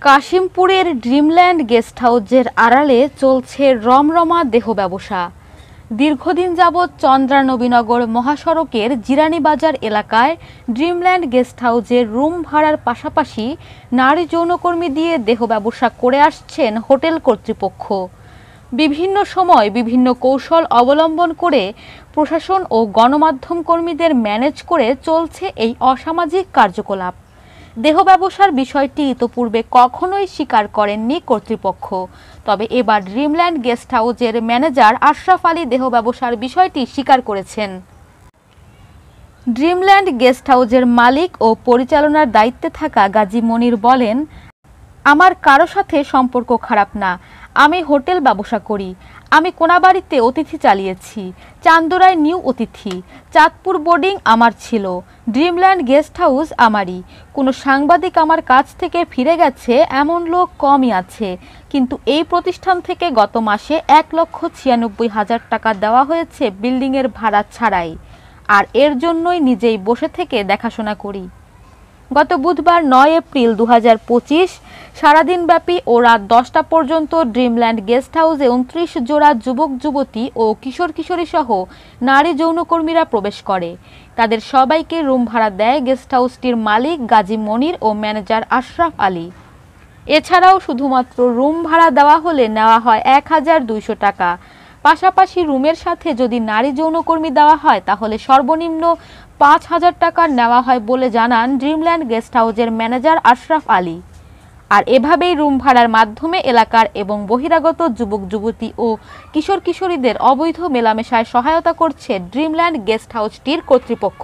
কাশিমপুরের Dreamland guest হাউসের আড়ালে চলছে রমরমা দেহ ব্যবসা। দীর্ঘদিন যাবৎ চন্দ্রা নবীনগর মহাসড়কের জিরানীবাজার এলাকায় ড্রিমল্যান্ড গেস্ট হাউসের রুম ভাড়ার পাশাপাশি নারী যৌনকর্মী দিয়ে দেহ ব্যবসা করে আসছেন হোটেল কর্তৃপক্ষ। বিভিন্ন সময় বিভিন্ন কৌশল অবলম্বন করে প্রশাসন ও গণমাধ্যম কর্মীদের ম্যানেজ করে চলছে এই অসামাজিক কার্যকলাপ। দেহ ব্যবসার বিষয়টি ইতোপূর্বে কখনোই স্বীকার করেননি কর্তৃপক্ষ, তবে এবার ড্রিমল্যান্ড গেস্ট হাউসের ম্যানেজার আশরাফ আলী দেহ ব্যবসার বিষয়টি স্বীকার করেছেন। ড্রিমল্যান্ড গেস্ট হাউসের মালিক ও পরিচালনার দায়িত্বে থাকা গাজী মনির বলেন, আমার কারো সাথে সম্পর্ক খারাপ না, আমি হোটেল ব্যবসা করি। আমি কোনাবাড়িতে অতিথি চালিয়েছি, চান্দুরায় নিউ অতিথি, চাঁদপুর বোর্ডিং আমার ছিল, ড্রিমল্যান্ড গেস্ট হাউস আমারই। কোনো সাংবাদিক আমার কাছ থেকে ফিরে গেছে এমন লোক কমই আছে, কিন্তু এই প্রতিষ্ঠান থেকে গত মাসে 1,96,000 টাকা দেওয়া হয়েছে বিল্ডিংয়ের ভাড়া ছাড়াই, আর এর জন্যই নিজেই বসে থেকে দেখাশোনা করি। গত বুধবার 9 এপ্রিল 2025 সারাদিনব্যাপী ও রাত 10টা পর্যন্ত ড্রিমল্যান্ড গেস্ট হাউসে 29 জোড়া যুবক যুবতী ও কিশোর কিশোরী সহ নারী যৌনকর্মীরা প্রবেশ করে। তাদের সবাইকে রুম ভাড়া দেয় গেস্ট হাউসটির মালিক গাজী মনির ও ম্যানেজার আশরাফ আলী। এছাড়াও শুধুমাত্র রুম ভাড়া দেওয়া হলে নেওয়া হয় 1,200 টাকা। পাশাপাশি রুমের সাথে যদি নারী যৌনকর্মী দেওয়া হয় তাহলে সর্বনিম্ন 5,000 টাকা নেওয়া হয় বলে জানান ড্রিমল্যান্ড গেস্ট হাউসের ম্যানেজার আশরাফ আলী। আর এভাবেই রুম ভাড়ার মাধ্যমে এলাকার এবং বহিরাগত যুবক যুবতী ও কিশোর কিশোরীদের অবৈধ মেলামেশায় সহায়তা করছে ড্রিমল্যান্ড গেস্ট হাউসটির কর্তৃপক্ষ।